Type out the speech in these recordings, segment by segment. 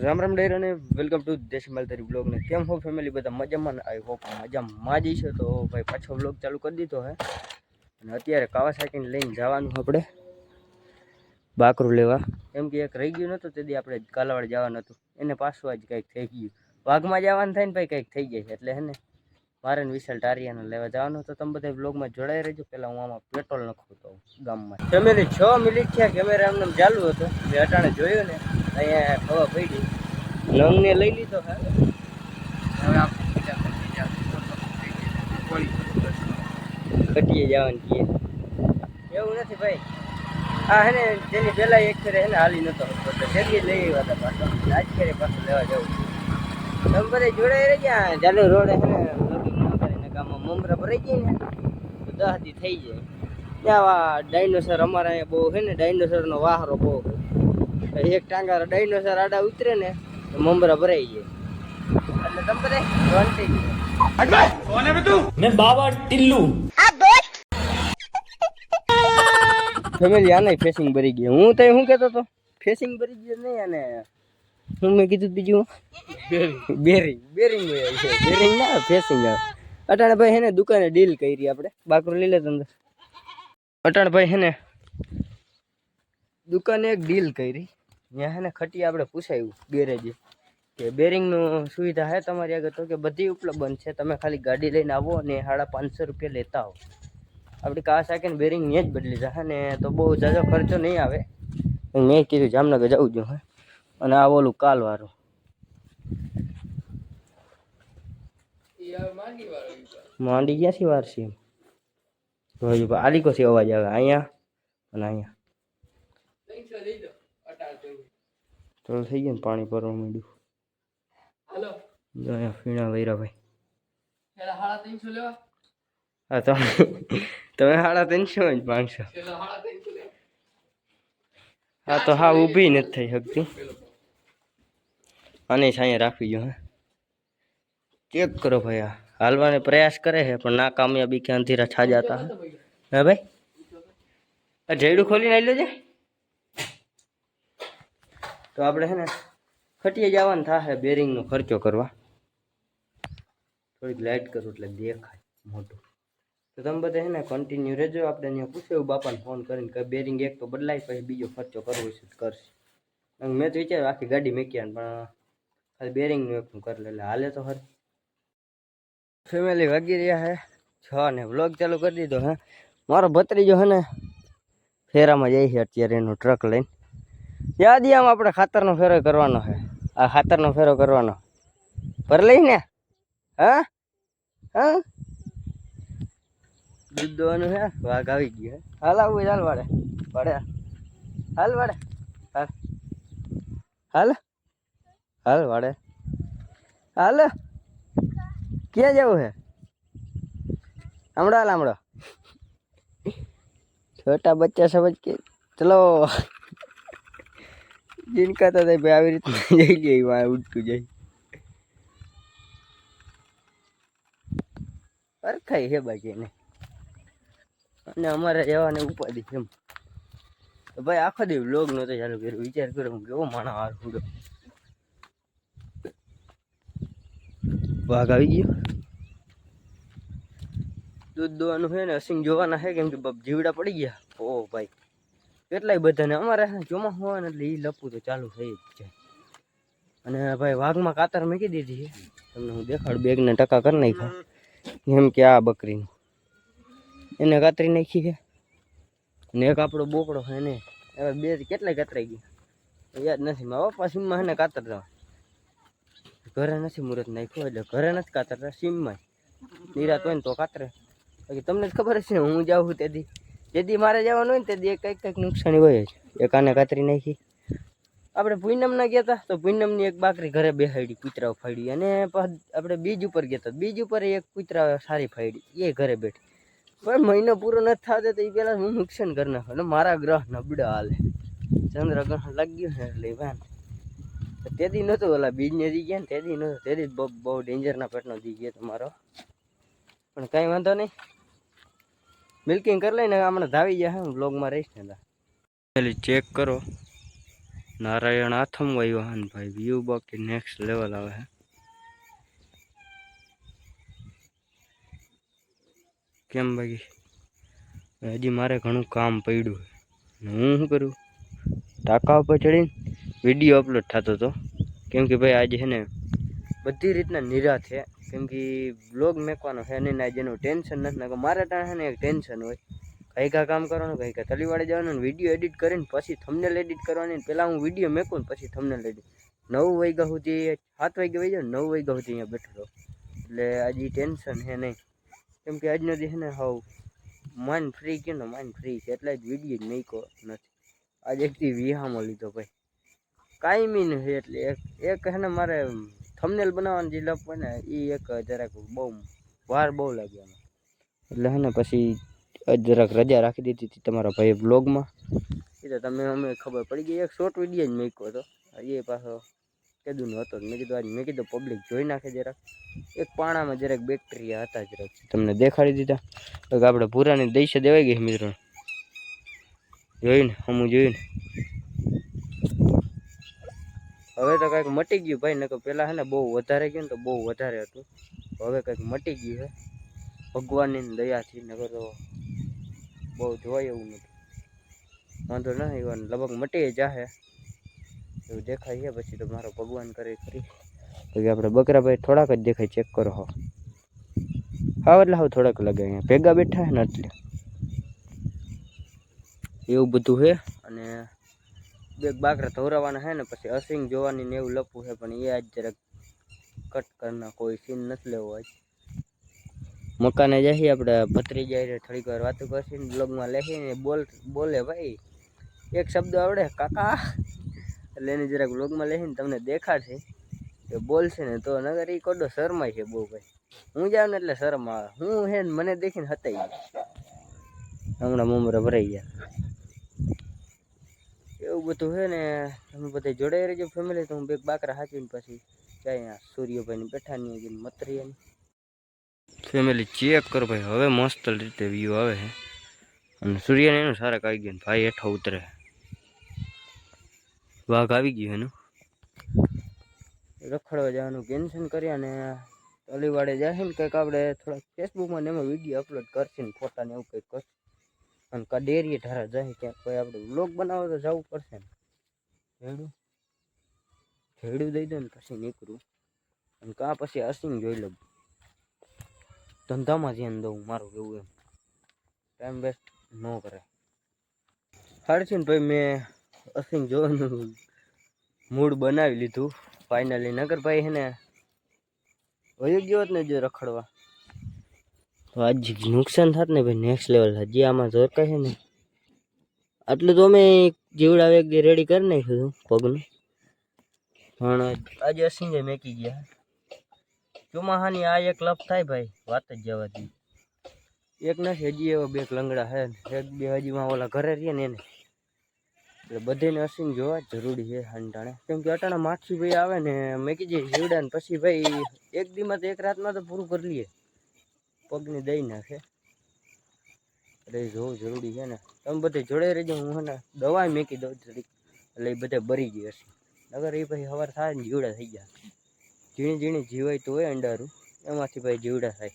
રામ રામ ડેર અને welcome to દેશી માલધારી blog ને કેમ હો ફેમિલી બધા મજામાં. આઈ હોપ મજામાં જ છે. તો ભાઈ પાછો બ્લોગ ચાલુ કરી દીધો હે અને અત્યારે કાવાસાકીને લઈને જવાનું આપણે બાકરું લેવા. કેમ કે એક રહી ગયું નહોતું તેથી આપણે કાલાવાડ જવાનું હતું, એને પાછું આજ કંઈક થઈ ગયું. વાઘમાં જવાનું થાય ને ભાઈ કંઈક થઈ જાય એટલે હે ને મારે ને વિશાલ ટારિયાને લેવા જવાનું. તો તમે બધા બ્લોગમાં જોડાઈ રહેજો. પહેલાં હું આમાં પેટ્રોલ નાખું તો ગામમાં ફેમિલી 6 મિનિટ થયા કેમેરા એમને ચાલુ હતો. મેં અટાણે જોયું ને અહીંયા ખબર પડી નંગને લઈ લીધો હે. હવે કટીએ જવાનું કીએ એવું નથી ભાઈ. હા હે ને તેની પહેલાં એક ફેરે એને હાલી નહોતો એટલે જલ્દી લઈ આવ્યા હતા પાછો. આજ ફેરે પાછું લેવા જવું. તમે બધા જોડાઈ રહી ગયા. ચાલુ રોડ હે ને કરીને ગામમાં મમરા ભરાઈ જાય ને તો 10 દી થઈ જાય. ત્યાં ડાયનોસર અમારા અહીંયા બહુ છે ને, ડાયનોસરનો વાહરો બહુ. એક ટાંગા ડાયનોસર આડા ઉતરે ને તો મમરા ભરાઈ જાય. એટલે તમે બધા મેં બાબા ટિલ્લુ ફેમિલી આને ફેસિંગ ભરી ગઈ. હું તો શું કહેતો હતો ફેસિંગ ભરી ગયો નહીં. અને હું મેં કીધું બીજું બેરિંગ છે. બેરિંગ ના ફેસિંગ આવે. અટાણે ભાઈ હે ને દુકાને ડીલ કરી આપણે બાકરું લઈ લે અંદર. અટાણે ભાઈ હે ને દુકાને એક ડીલ કરી. ત્યાં હે ને ખટી આપણે પૂછાયું ગેરેજે કે બેરિંગનું સુવિધા છે તમારી આગળ? તો કે બધી ઉપલબ્ધ છે, તમે ખાલી ગાડી લઈને આવો અને 550 રૂપિયા લેતા આવો. આપણી કાવાસાકીને બેરિંગ ત્યાં જ બદલી જશે ને તો બહુ ઝાઝો ખર્ચો નહીં આવે. મેં કીધું જામનગર જવું છું હે. અને આ ઓલું કાલવાળું માંડી ક્યાંથી વાર છે એમ આલી કોથી અવાજ આવે અહીંયા અને અહીંયા તો થઈ ગયું ને પાણી ભરવા માંડ્યું. અહીંયા ફીણા વૈરા ભાઈ. હા તો તમે 350 જ માંગશો. હા તો હા ઊભી નથી થઈ શકતી. આને અહીંયા રાખવી જો. હે ચેક કરો ભાઈ. આ હાલવાનો પ્રયાસ કરે છે પણ ના કામયાબી કે અંધેરા છા જાતા હે ભાઈ. આ જયડું ખોલીને આવી લો છે. તો આપણે છે ને ખટીએ જવાનું થશે બેરિંગનો ખર્ચો કરવા. થોડીક લાઇટ કરું એટલે દેખાય મોટું. તો તમે બધા છે ને કન્ટિન્યુ રહેજો. આપણે અહીંયા પૂછ્યું બાપાને ફોન કરીને કે બેરિંગ એક તો બદલાય પછી બીજો ખર્ચો કરવો છે કરશે. મેં તો વિચાર્યું આખી ગાડી મેક્યા પણ ખાલી બેરિંગનું એકનું કરી લે એટલે હાલે તો હર. ફેમિલી વાગી રહ્યા હે 6 ને વ્લોગ ચાલુ કરી દીધો હે. મારો ભત્રીજો હે ને ફેરામાં જાય છે અત્યારે એનું ટ્રક લઈને. યાદ આમ આપણે ખાતરનો ફેરો કરવાનો છે. આ ખાતરનો ફેરો કરવાનો પર લઈને હા હા દૂધ દોવાનું છે. વાઘ આવી ગયો. હાલ આવું હાલ વાડે વાડે હાલ વાડે હાલ હાલ હાલ વાડે હાલ. ક્યાં જવું છે? હમણાં હમણાં छोटा बच्चा समझ के चलो. जिनका तो भाई આવી રીતના જઈ જાય વાય ઉડતું જાય. અરખાઈ છે બાકી એને અને અમારે જવાને ઉપાધિ એમ. તો ભાઈ આખો દી વ્લોગ નહોતો ચાલુ કર્યો. વિચાર કરો હું કેવો માણસ હાર ફૂડો. વાઘ આવી ગયો. દૂધ દોવાનું છે ને અસિંગ જોવાના છે કેમ કે જીવડા પડી ગયા. ઓ ભાઈ કેટલાય બધાને અમારે ચોમાસું હોય ને એટલે એ લપવું તો ચાલુ થઈ જ જાય. અને ભાઈ વાઘમાં કાતર મૂકી દીધી છે. તમને હું દેખાડ બેગને ટકા કરી નાખ્યા. એમ કે આ બકરીનું એને કાતરી નાખી છે ને એક આપણો બોકડો છે એને હવે બે કેટલાય કાતરાઈ ગયા યાદ નથી. મારા પપ્પા સીમમાં એને કાતરતા ઘરે નથી મુહૂર્ત નાખ્યું એટલે ઘરે નથી કાતરતા. સીમમાં નિરાત હોય ને તો કાતરે. બાકી તમને જ ખબર છે ને હું જાઉં છું તેથી મારે જવાનું હોય ને તેથી કંઈક નુકસાની હોય જ. એક આને કાતરી નાખી. આપણે પૂનમના ગયા હતા તો પૂનમની એક બાકરી ઘરે બેહાડી કૂતરાઓ ફાડી. અને આપણે બીજ ઉપર ગયા હતા બીજ ઉપર એક કૂતરા સારી ફાડી એ ઘરે બેઠી. પણ મહિનો પૂરો નથી થતો તો એ પહેલાં હું નુકસાન કરી નાખું. અને મારા ગ્રહ નબળા હાલે ચંદ્રગ્રહણ લાગ્યું ને એટલે ભાન તેથી નહોતું ઓલા બીજને દી ગયા ને તેથી નહોતું. તેથી બહુ ડેન્જરના પેટનો દી ગયો તમારો. પણ કાંઈ વાંધો નહીં. મિલ્કિંગ કરી લઈને હમણાં ધાવી જાય. હું બ્લોગમાં રહીશ ને ચેક કરો નારાયણ આથમ વાયો હા ને ભાઈ વ્યૂ બાકી નેક્સ્ટ લેવલ આવે હે કેમ બાકી હજી મારે ઘણું કામ પડ્યું ને હું શું કરું ટાંકા ઉપર ચડીને વિડીયો અપલોડ થતો હતો કેમ કે ભાઈ આજે છે ને બધી રીતના નિરાશ છે કેમ કે બ્લોગ મેકવાનો છે નહીં આજે એનું ટેન્શન નથી નાખો મારે ત્યાં છે ને એક ટેન્શન હોય કઈ કા કામ કરવાનું કઈ કા તલીવાડે જવાનું વિડીયો એડિટ કરીને પછી થંબનેલ એડિટ કરવાની પહેલાં હું વિડીયો મેકું ને પછી થંબનેલ એડિટ 9 વાગ્યા સુધી 7 વાગ્યા વહી જાવ 9 વાગ્યા સુધી અહીંયા બેઠો રહો એટલે આજે ટેન્શન છે નહીં કેમ કે આજનો દી છે ને હાવ માઇન્ડ ફ્રી કે ને માઇન્ડ ફ્રી છે એટલે જ વિડીયો જ મેકો નથી આજે એકથી વિહામો લીધો ભાઈ કાયમી નથી એટલે એક છે ને મારે થંબનેલ બનાવવાની જે લપ હોય ને એ એક જરાક બહુ વાર બહુ લાગે એમાં એટલે છે ને પછી જરાક રજા રાખી દીધી હતી તમારા ભાઈ બ્લોગમાં એ તો તમે અમે ખબર પડી ગઈ એક શોર્ટ વિડીયો જ મૂક્યો હતો એ પાછો કીધું હતો મેં કીધું પબ્લિક જોઈ નાખે જરાક એક પાણામાં જરાક બેક્ટેરિયા હતા જરાક તમને દેખાડી દીધા તો આપણે પૂરાની દઈશે દેવાઈ ગઈ મિત્રો જોઈને હમું જોઈને હવે તો કંઈક મટી ગયું ભાઈ નકર પહેલાં છે ને બહુ વધારે ગયું ને તો બહુ વધારે હતું હવે કંઈક મટી ગયું છે ભગવાનની દયાથી નકર તો બહુ જોવાય એવું નથી વાંધો ના આવ્યો લગભગ મટી જાહે એવું દેખાય છે પછી તો મારો ભગવાન કરે ખરી પછી આપણે બકરા ભાઈ થોડાક જ દેખાય ચેક કરો હાવ એટલે હાવ થોડાક લાગે અહીંયા ભેગા બેઠા હે ને એટલે એવું બધું છે અને બે બાકરા ધોરાવાના છે ને પછી અસિંગ જોવાની ને એવું લપવું છે પણ એ આજ જરાક કટ કરના કોઈ સીન નથી લેવો આજ મકાને જઈએ આપણે ભત્રી જાય થોડીક વાર વાતો કરશે ને બ્લોગમાં લેખીને બોલે ભાઈ એક શબ્દ આવડે કાકા એટલે એને જરાક બ્લોગમાં લેખીને તમને દેખાડશે એ બોલશે ને તો નગર એ કોડો શરમાય છે બહુ ભાઈ હું જાઉં ને એટલે શરમ આવે હું હે ને મને દેખીને હતાઈ ગયા હમણાં મમરા ભરાઈ ગયા એવું બધું છે ને તમે બધા જોડાઈ રહેજો ફેમિલી તો હું બે બાકરા હાચીને પછી જાય સૂર્યભાઈની બેઠાની મતરિયાની ફેમિલી ચેક કરો ભાઈ હવે મસ્ત રીતે વ્યૂ આવે છે અને સૂર્યને એનું સારા આવી ગયું ભાઈ હેઠો ઉતરે વાઘ આવી ગયું એનું રખડવા જવાનું કેન્સલ કર્યા ને અલીવાડે જાય ને કંઈક આપણે થોડાક ફેસબુકમાં ને એમાં વિડીયો અપલોડ કરશે ને ફોટા ને એવું કંઈક કરશે અને કા ડેરીએ ઠારા જાય ક્યાંક કોઈ આપણે વ્લોગ બનાવો તો જવું પડશે ને ઝેડું દઈ દો ને પછી નીકળું અને કાં પછી અસીને જોઈ લઉં ધંધામાં ધ્યાન દઉં મારું કેવું એમ ટાઈમ વેસ્ટ ન કરે સારું છે ને ભાઈ મેં અસીને જોવાનું મૂડ બનાવી લીધું ફાઇનલી નગર ભાઈ હે ને વયો ગયો જ ને જો રખડવા તો આજ નુકસાન થાત ને ભાઈ નેક્સ્ટ લેવલ હજી આમાં જોર કહે છે ને આટલું તો અમે જીવડા એક દી રેડી કરી નાખ્યું પગનું પણ આજે અસીને મેકી ગયા ચોમાહાની આ એક લપ થાય ભાઈ વાત જ જવા દી એક નથી હજી એવા બે લંગડા હે એક બે હજીમાં ઓલા ઘરે રહીએ ને એને એટલે બધાને અસીને જોવા જરૂરી છે હંટાણે કેમ કે અટાણા માખી ભાઈ આવે ને મેં કીધી જીવડા ને પછી ભાઈ એક દીમાં તો એક રાતમાં તો પૂરું કરી લઈએ પગને દઈ નાખે એટલે જોવું જરૂરી છે ને તમે બધે જોડે રહેજો હું હે ને દવા મેકી દઉં થોડીક એટલે એ બધા બરી ગઈ હશે અગર એ પછી સવાર થાય ને જીવડા થઈ ગયા ઝીણી ઝીણી જીવાય તો હોય અંડારું એમાંથી ભાઈ જીવડા થાય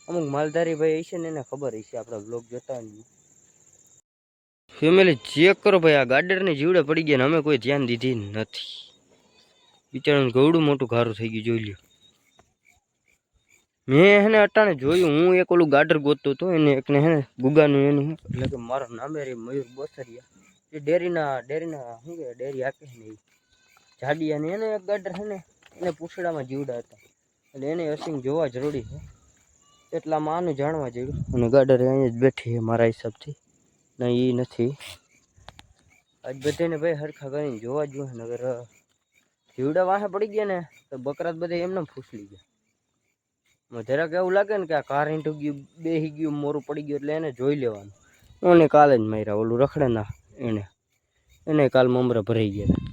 અમુક માલધારી ભાઈ હશે ને એને ખબર હશે આપણા બ્લોગ જોતા હોય ફેમિલી ચેક કરો ભાઈ આ ગાર્ડરની જીવડે પડી ગયા ને અમે કોઈ ધ્યાન દીધી નથી બિચારાનું ગવડું મોટું ઘારું થઈ ગયું જોઈ લ્યો મેં હેને અટાણે જોયું હું એક ઓલું ગાર્ડર ગોતતો હતો એને એકને હે ને ગુગાનું એનું એટલે કે મારો નામે રે મયુર બોસરિયા એ ડેરીના શું કે ડેરી આપે છે ને એ જાડિયા ને એને એક ગાર્ડર છે ને એને પૂછડામાં જીવડા હતા એટલે એને અસીંગ જોવા જરૂરી છે એટલામાં આનું જાણવા જેવું અને ગાર્ડર અહીંયા જ બેઠી છે મારા હિસાબથી ના એ નથી આજ બધાને ભાઈ હરખા કરીને જોવા જ જોઈએ નગર જીવડા વાહે પડી ગયા ને તો બકરાત બધા એમને ફૂસલી ગયા જરાક એવું લાગે ને કે આ કાર ઈંટું ગયું બેસી ગયું મોરું પડી ગયું એટલે એને જોઈ લેવાનું એને કાલે જ માર્યા ઓલું રખડે ના એને કાલ મમરા ભરાઈ ગયા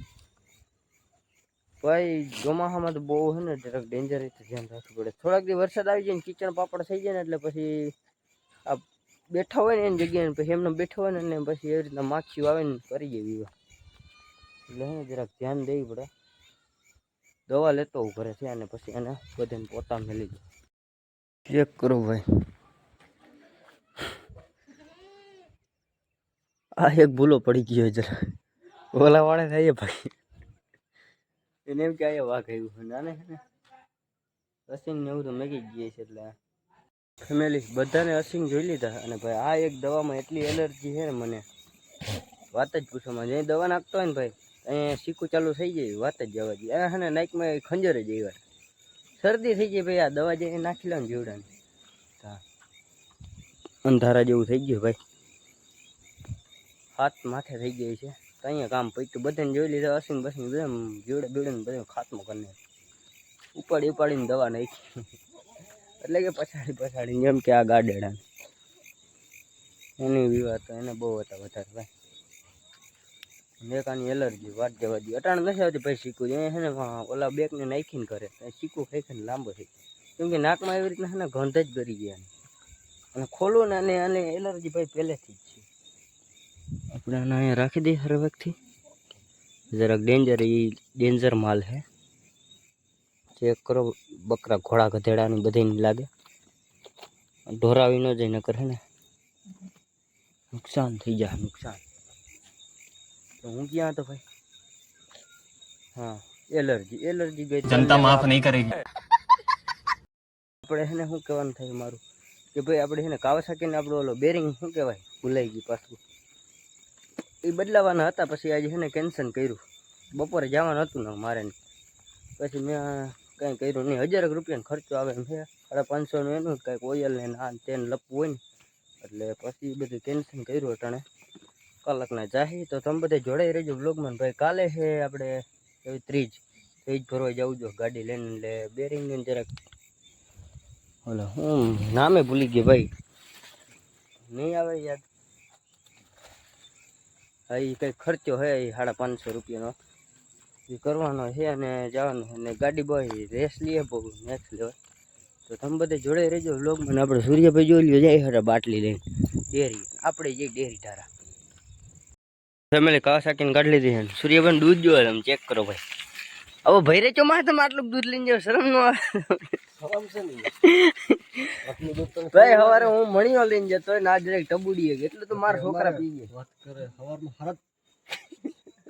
ભાઈ ચોમાસામાં તો બહુ છે ને જરાક ડેન્જર રીતે ધ્યાન રાખવું પડે થોડાક દી વરસાદ આવી જાય ને કિચન પાપડ થઈ જાય ને એટલે પછી આ બેઠા હોય ને એની જગ્યાએ પછી એમને બેઠા હોય ને પછી એવી રીતના માખીઓ આવે ને કરી જાય વિવાહ એટલે હે ને જરાક ધ્યાન દેવી પડે. દવા લેતો હું ઘરેથી અને પછી એને બધાને પોતા મેલી દઉં. ચેક કરો ભાઈ, આ એક ભૂલો પડી ગયો જરા. ઓલા વાળે થાય ભાઈ, એને એમ કે આ વાઘ આવ્યું. નાને છે ને અસિંગ ને એવું તો મેગી જ ગઈ છે. એટલે ફેમિલી બધાને અસિંગ જોઈ લીધા. અને ભાઈ આ એક દવામાં એટલી એલર્જી છે ને મને વાત જ પૂછવામાં. જે દવા નાખતો હોય ને ભાઈ અહીંયા શીખું ચાલુ થઈ જાય, વાત જ જવા દઈએ. એને છે ને નાકમાં ખંજર જ આવી, શરદી થઈ જાય ભાઈ. આ દવા જે નાખી લે ને જીવડાને, અંધારા જેવું થઈ ગયું ભાઈ, હાથ માથે થઈ ગઈ છે. તો અહીંયા કામ પૈતું બધાને જોઈ લીધા. અસિંગ બસિંગ બધા જીવડા બીવડાને બધા ખાતમો કરીને ઉપાડીને દવા નાખી. એટલે કે પછાડી જેમ કે આ ગાડેડા એની વિવાદ તો એને બહુ હતા વધારે ભાઈ. મેકાની એલર્જી વાત જવા દઈએ. અટાણ નથી આવતી ભાઈ શીખવું. અહીંયા છે ને ઓલા બેગને નાખીને કરે શીખવું ખાઈ ખાઈને લાંબો થઈ. કેમ કે નાકમાં એવી રીતના છે ને ગંધ જ કરી ગયા. અને ખોલું ને અને એલર્જી ભાઈ પહેલેથી જ છે. આપણે આને અહીંયા રાખી દઈએ હરવેકથી. જરાક ડેન્જર માલ છે. ચેક કરો, બકરા ઘોડા ગધેડાની બધાની લાગે. ઢોરાવી ન જાય નકર હે ને નુકસાન થઈ જાય, નુકસાન. તો હું ક્યાં હતો ભાઈ? હા, એલર્જી ગઈ. જનતા માફ નહીં કરેગી. આપણે છે ને શું કહેવાનું થાય મારું કે ભાઈ આપણે છે ને કાવાસાકીને આપણો ઓલો બેરિંગ શું કહેવાય ભૂલાઈ ગયું પાછું, એ બદલાવાના હતા. પછી આજે છે ને કેન્સલ કર્યું. બપોરે જવાનું હતું ને મારે, પછી મેં કંઈ કર્યું નહીં. 1000 રૂપિયાનો ખર્ચો આવે એમ છે. 550નું એનું કંઈક ઓઇલ ને આ તેને લપવું હોય ને, એટલે પછી બધું કેન્સલ કર્યું. અટાણે કલાકના જાહી. તો તમે બધા જોડાઈ રહેજો બ્લોગમાં. ભાઈ કાલે છે આપણે એવી ત્રીજ ભરવા જવું જો ગાડી લઈને. એટલે બેરિંગને જરાક ઓલો હું નામે ભૂલી ગયો ભાઈ, નહીં આવે યાદ. હા, એ કંઈક ખર્ચો છે એ 550 રૂપિયાનો એ કરવાનો છે. અને જવાનું છે. અને ગાડી બોય રેસ લઈએ બહુ નેક્સ્ટ લેવલ. તો તમે બધે જોડે રહેજો વ્લોગમાં. આપણે સૂર્યભાઈ જોઈ લ્યો જાય હરે બાટલી લઈને ડેરી. આપણે જઈ ડેરી ધારા ફેમિલી કાવાસાકીને કાઢી લીધી છે. સૂર્યભાઈ દૂધ જોવે તમે ચેક કરો ભાઈ. હવે ભાઈ રે ચોમાસ તમે આટલું દૂધ લઈને જાવ, શરમ નો આવે ભાઈ? સવારે હું મણીઓ લઈને જતો હોય ને આ જરાક ટબુડી એટલે તો મારા છોકરા પી ગયા. વાત કરે સવારમાં હરાત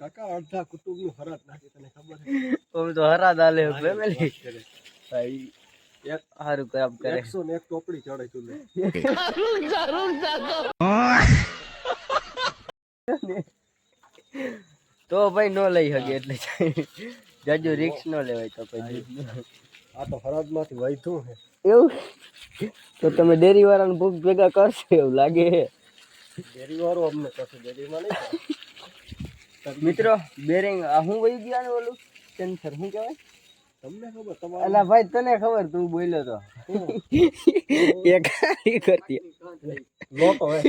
કાકા અડધા કુટુંબનું હરાત નાખી, તને ખબર છે? ઓમ તો હરાત આલે ફેમિલી ભાઈ. એક હારું કામ કરે 101 ટોપડી ચડે ચૂલે. તો ભાઈ નો લઈ શકે એટલે જાજુ રિક્સ નો લેવાય. તો પછી આ તો હરાદમાંથી વૈધું છે એવું. તો તમે ડેરી વાળાને ભૂખ ભેગા કરશો એવું લાગે છે. ડેરી વાળો અમને કરશે, ડેરીમાં નહીં. મિત્રો બેરિંગ આ હું વહી ગયા ને ઓલું સેન્સર શું કહેવાય તમને ખબર? તમારે અલા ભાઈ તને ખબર, તું બોલ્યો તો એ ગાડી કરતી લોટો હે.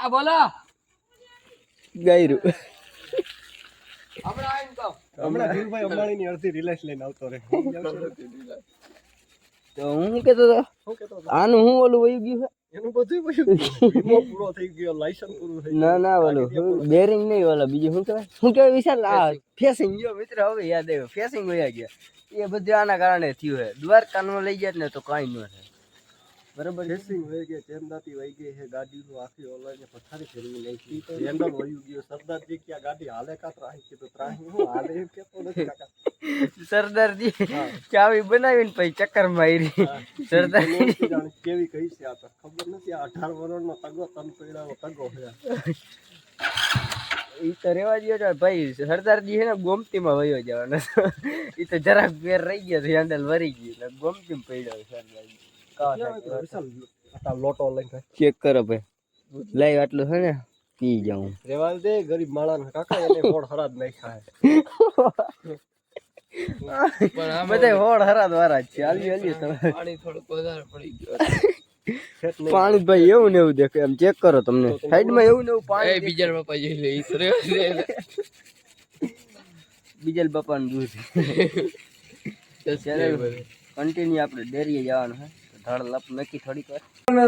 આ બોલો ગાયરું હમણાં ધીરુભાઈ અંબાણીની અડધી રિલાયન્સ લઈને આવતો રહે. તો હું શું કહેતો હતો? આનું હું ઓલું વયું ગયું છે એનું બધું વીમો પૂરો થઈ ગયો, લાયસન્સ પૂરું થઈ ગયું. ના ઓલું બેરિંગ નહીં, ઓલા બીજું શું કહેવાય વિશાલ? આ ફેસિંગ જો મિત્ર હવે યાદ આવ્યો, ફેસિંગ વયા ગયા. એ બધું આના કારણે થયું છે. દ્વારકાનું લઈ જાય ને તો કાંઈ ન થાય. બરાબર, ફેસિંગ વહી ગઈ, ચેનદાતી વહી ગઈ છે, ગાડીનું આખી ઓલાને પથારી ફેરવી નાખી, હેન્ડલ વયું ગયું. સરદારજી કે આ ગાડી હાલે કા ત્રાહી કે? તો ત્રાહી હું હાલે એમ કેતો નથી કાકા. સરદારજી ચાવી બનાવીને પછી ચક્કર મારી. સરદારજી કેવી કઈ છે આ તો ખબર નથી. આ 18 વર્ષનો તગો તન પૈડાનો તગો છે. એ તો રેવા દો ભાઈ. સરદારજી છે ને ગોમતીમાં વયો જવાનો. એ તો જરાક ફેર રહી ગયો, હેન્ડલ વરી ગયું, ગોમતીમાં પડ્યો સરદારજી. લોટો લઈને ચેક કરો ભાઈ. લાઈ આટલું છે ને પી જાઉં. રેવા દે ગરીબ માણસ કાકા, એને હોડ હરાદ નાખ્યા છે. બધા હોડ હરાદ વાળા જ છે. હાલી તમે પાણી થોડુંક વધારે પડી ગયું. પાણી ભાઈ એવું ને એવું દેખે એમ ચેક કરો. તમને સાઈડમાં એવું ને એવું પાણી. બીજલ બાપા જોઈ લે, બીજલ બાપાનું દૂધ. કન્ટિન્યુ આપણે ડેરીએ જવાનું છે. ધડ લપ નક્કી થોડીક વાર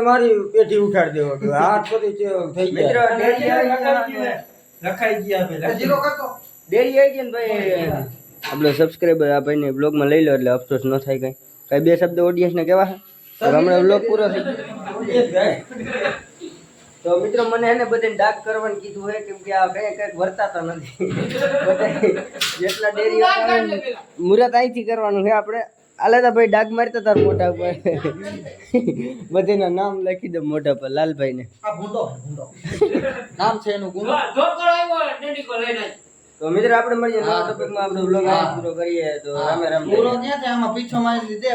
મારી પેટી ઉઠાડી દેવો. હાથ પડી થઈ જાય. લખાઈ ગયા ભાઈ જીરો કરતો ડેરી આવી ગઈ ને ભાઈ આપણો સબસ્ક્રાઇબર આ ભાઈને બ્લોગમાં લઈ લો એટલે અફસોસ ન થાય કઈ બે શબ્દ ઓડિયન્સને કહેવા છે હમણાં બ્લોગ પૂરો થઈ ગયો તો મિત્રો મને એને બધાને ડાક કરવાનું કીધું હોય કેમ કે આ કઈ વર્તાતા નથી બધા જેટલા ડેરી મુહૂર્ત અહીંથી કરવાનું છે આપણે આલે ભાઈ ડાક મારતા તાર મોટા પર બધાના નામ લખી દો મોટા પર લાલભાઈ ને આ ભૂંડો નામ છે એનું ગુંડો તો મિત્રો આપણે મળીએ નવા ટોપિકમાં આપણો બ્લોગ પૂરો કરીએ તો રામે રામ પૂરો ક્યાં છે આમાં પીછો મારી દે